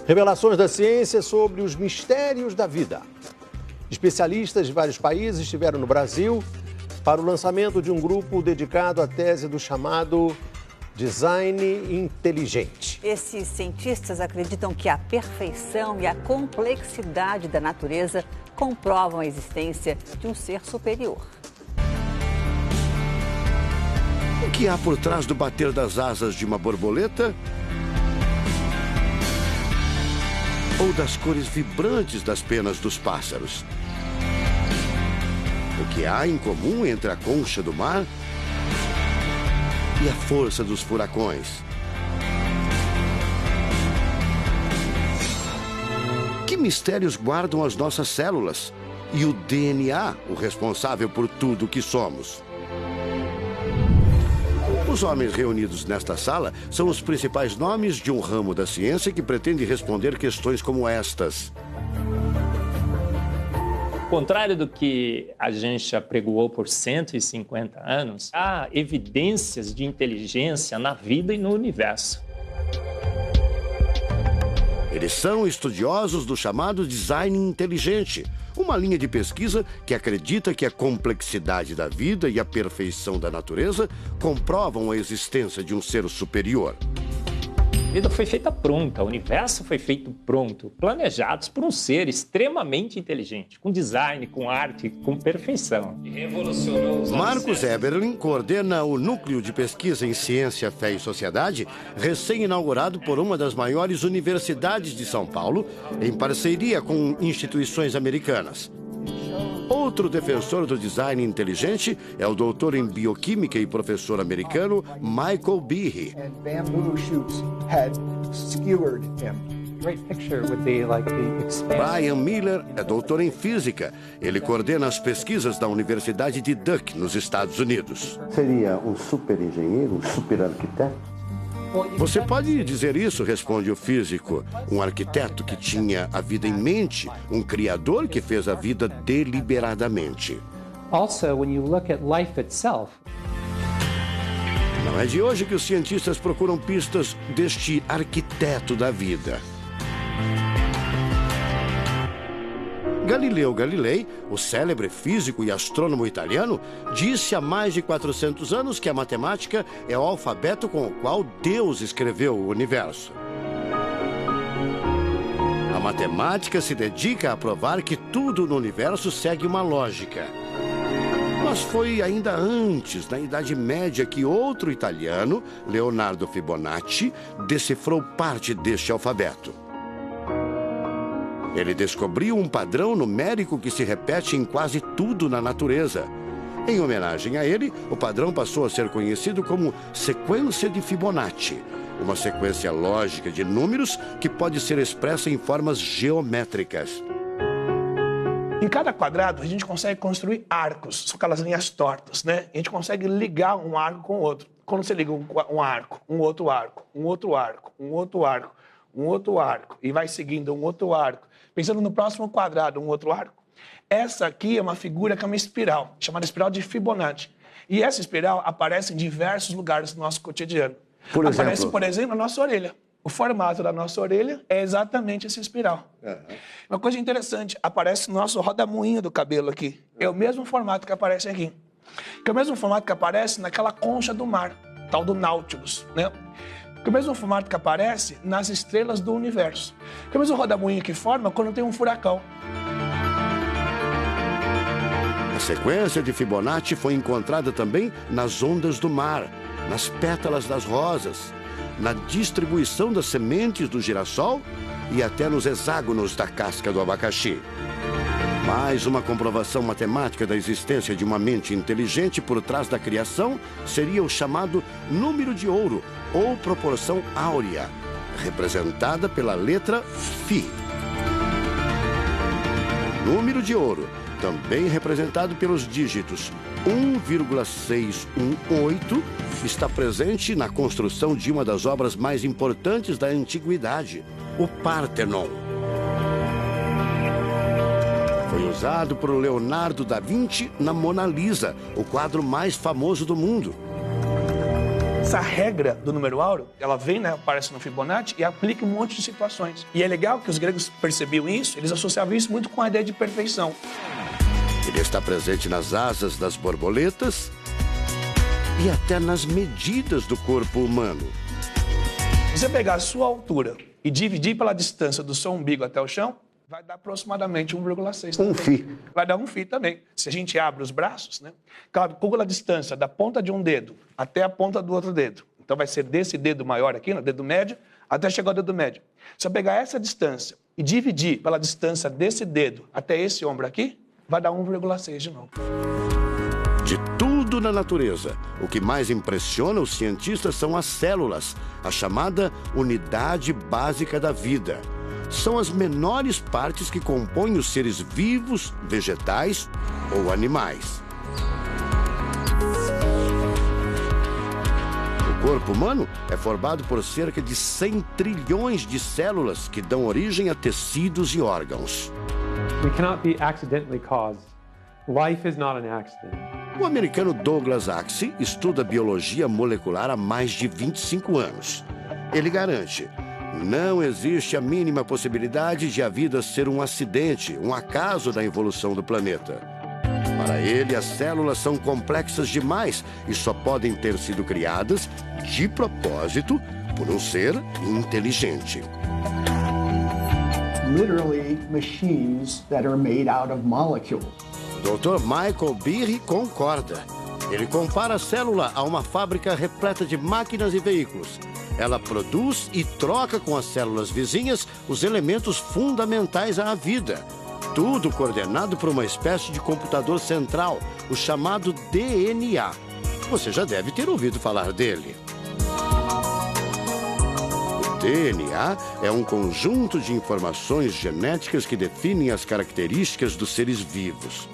Revelações da ciência sobre os mistérios da vida. Especialistas de vários países estiveram no Brasil para o lançamento de um grupo dedicado à tese do chamado design inteligente. Esses cientistas acreditam que a perfeição e a complexidade da natureza comprovam a existência de um ser superior. O que há por trás do bater das asas de uma borboleta? Ou das cores vibrantes das penas dos pássaros? O que há em comum entre a concha do mar e a força dos furacões? Que mistérios guardam as nossas células e o DNA, o responsável por tudo o que somos? Os homens reunidos nesta sala são os principais nomes de um ramo da ciência que pretende responder questões como estas. Ao contrário do que a gente apregoou por 150 anos, há evidências de inteligência na vida e no universo. Eles são estudiosos do chamado design inteligente, uma linha de pesquisa que acredita que a complexidade da vida e a perfeição da natureza comprovam a existência de um ser superior. A vida foi feita pronta, o universo foi feito pronto, planejados por um ser extremamente inteligente, com design, com arte, com perfeição. Marcos Eberlin coordena o Núcleo de Pesquisa em Ciência, Fé e Sociedade, recém-inaugurado por uma das maiores universidades de São Paulo, em parceria com instituições americanas. Outro defensor do design inteligente é o doutor em bioquímica e professor americano Michael Behe. Brian Miller é doutor em física. Ele coordena as pesquisas da Universidade de Duke, nos Estados Unidos. Seria um super engenheiro, um super arquiteto? Você pode dizer isso, responde o físico. Um arquiteto que tinha a vida em mente, um criador que fez a vida deliberadamente. Não é de hoje que os cientistas procuram pistas deste arquiteto da vida. Galileu Galilei, o célebre físico e astrônomo italiano, disse há mais de 400 anos que a matemática é o alfabeto com o qual Deus escreveu o universo. A matemática se dedica a provar que tudo no universo segue uma lógica. Mas foi ainda antes, na Idade Média, que outro italiano, Leonardo Fibonacci, decifrou parte deste alfabeto. Ele descobriu um padrão numérico que se repete em quase tudo na natureza. Em homenagem a ele, o padrão passou a ser conhecido como sequência de Fibonacci, uma sequência lógica de números que pode ser expressa em formas geométricas. Em cada quadrado, a gente consegue construir arcos, são aquelas linhas tortas, né? A gente consegue ligar um arco com o outro. Quando você liga um arco, um outro arco, um outro arco, um outro arco, um outro arco, e vai seguindo um outro arco, pensando no próximo quadrado, um outro arco. Essa aqui é uma figura que é uma espiral, chamada espiral de Fibonacci. E essa espiral aparece em diversos lugares do nosso cotidiano. Aparece, por exemplo, na nossa orelha. O formato da nossa orelha é exatamente essa espiral. Uma coisa interessante, aparece no nosso rodamuinho do cabelo aqui. É o mesmo formato que aparece aqui. Que é o mesmo formato que aparece naquela concha do mar, tal do Nautilus, né? Que é o mesmo formato que aparece nas estrelas do universo. Que é o mesmo rodamuinho que forma quando tem um furacão. A sequência de Fibonacci foi encontrada também nas ondas do mar, nas pétalas das rosas, na distribuição das sementes do girassol e até nos hexágonos da casca do abacaxi. Mais uma comprovação matemática da existência de uma mente inteligente por trás da criação seria o chamado número de ouro, ou proporção áurea, representada pela letra Φ. O número de ouro, também representado pelos dígitos 1,618, está presente na construção de uma das obras mais importantes da antiguidade, o Partenon. Foi usado por Leonardo da Vinci na Mona Lisa, o quadro mais famoso do mundo. Essa regra do número áureo, ela vem, né, aparece no Fibonacci e aplica um monte de situações. E é legal que os gregos percebiam isso, eles associavam isso muito com a ideia de perfeição. Ele está presente nas asas das borboletas e até nas medidas do corpo humano. Se você pegar a sua altura e dividir pela distância do seu umbigo até o chão, vai dar aproximadamente 1,6 também. Um φ. Vai dar um φ também. Se a gente abre os braços, né? Calcula a distância da ponta de um dedo até a ponta do outro dedo. Então vai ser desse dedo maior aqui, no dedo médio, até chegar ao dedo médio. Se eu pegar essa distância e dividir pela distância desse dedo até esse ombro aqui, vai dar 1,6 de novo. De tudo na natureza, o que mais impressiona os cientistas são as células, a chamada unidade básica da vida. São as menores partes que compõem os seres vivos, vegetais ou animais. O corpo humano é formado por cerca de 100 trilhões de células que dão origem a tecidos e órgãos. We cannot be accidentally caused. Life is not an accident. O americano Douglas Axie estuda biologia molecular há mais de 25 anos. Ele garante: não existe a mínima possibilidade de a vida ser um acidente, um acaso da evolução do planeta. Para ele, as células são complexas demais e só podem ter sido criadas de propósito por um ser inteligente. Literally machines that are made out of molecules. Dr. Michael Behe concorda. Ele compara a célula a uma fábrica repleta de máquinas e veículos. Ela produz e troca com as células vizinhas os elementos fundamentais à vida. Tudo coordenado por uma espécie de computador central, o chamado DNA. Você já deve ter ouvido falar dele. O DNA é um conjunto de informações genéticas que definem as características dos seres vivos.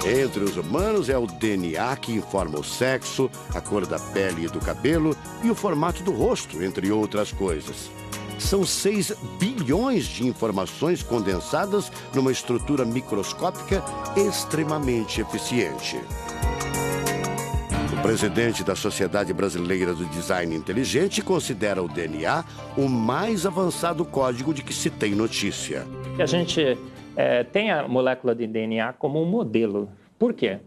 Entre os humanos é o DNA que informa o sexo, a cor da pele e do cabelo e o formato do rosto, entre outras coisas. São 6 bilhões de informações condensadas numa estrutura microscópica extremamente eficiente. O presidente da Sociedade Brasileira do Design Inteligente considera o DNA o mais avançado código de que se tem notícia. A gente tem a molécula de DNA como um modelo. Por quê?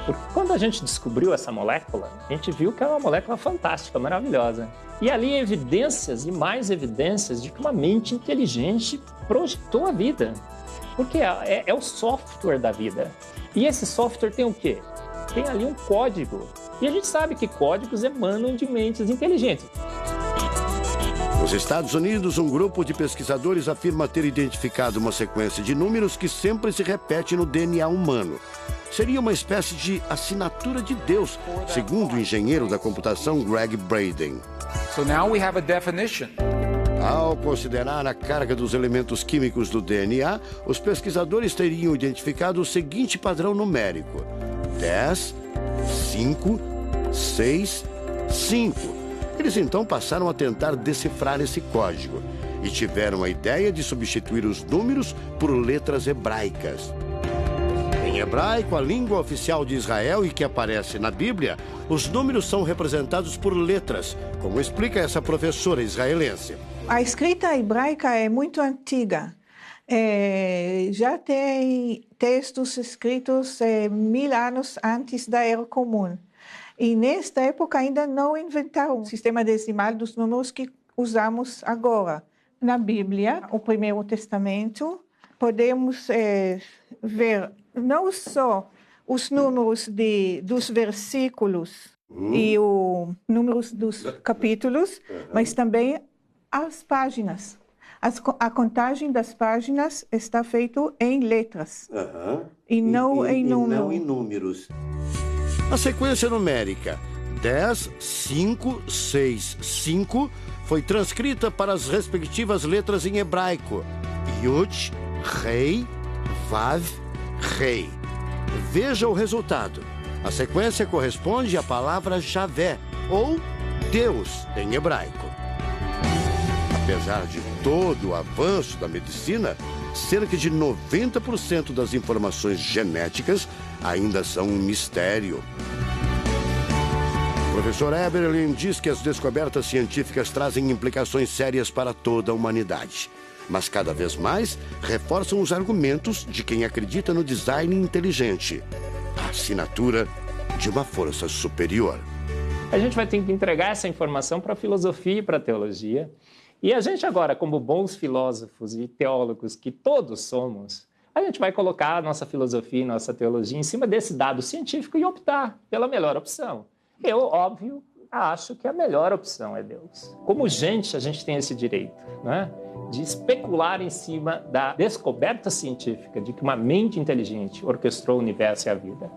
Porque quando a gente descobriu essa molécula, a gente viu que é uma molécula fantástica, maravilhosa. E ali evidências e mais evidências de que uma mente inteligente projetou a vida. Porque é o software da vida. E esse software tem o quê? Tem ali um código. E a gente sabe que códigos emanam de mentes inteligentes. Nos Estados Unidos, um grupo de pesquisadores afirma ter identificado uma sequência de números que sempre se repete no DNA humano. Seria uma espécie de assinatura de Deus, segundo o engenheiro da computação Greg Braden. So now we have a definition. Ao considerar a carga dos elementos químicos do DNA, os pesquisadores teriam identificado o seguinte padrão numérico: 10, 5, 6, 5. Eles então passaram a tentar decifrar esse código e tiveram a ideia de substituir os números por letras hebraicas. Em hebraico, a língua oficial de Israel e que aparece na Bíblia, os números são representados por letras, como explica essa professora israelense. A escrita hebraica é muito antiga. Já tem textos escritos 1000 anos antes da Era Comum. E nesta época ainda não inventaram o sistema decimal dos números que usamos agora. Na Bíblia, o Primeiro Testamento, podemos ver não só os números dos versículos e os números dos capítulos, mas também as páginas. A contagem das páginas está feita em letras e não em números. A sequência numérica 10, 5, 6, 5 foi transcrita para as respectivas letras em hebraico: Yud, Rei, Vav, Rei. Veja o resultado. A sequência corresponde à palavra Javé, ou Deus, em hebraico. Apesar de todo o avanço da medicina, cerca de 90% das informações genéticas ainda são um mistério. professor Eberlin diz que as descobertas científicas trazem implicações sérias para toda a humanidade, mas cada vez mais reforçam os argumentos de quem acredita no design inteligente, a assinatura de uma força superior. A gente vai ter que entregar essa informação para a filosofia e para a teologia. E a gente agora, como bons filósofos e teólogos que todos somos, a gente vai colocar a nossa filosofia e nossa teologia em cima desse dado científico e optar pela melhor opção. Eu, óbvio, acho que a melhor opção é Deus. Como gente, a gente tem esse direito, né, de especular em cima da descoberta científica de que uma mente inteligente orquestrou o universo e a vida.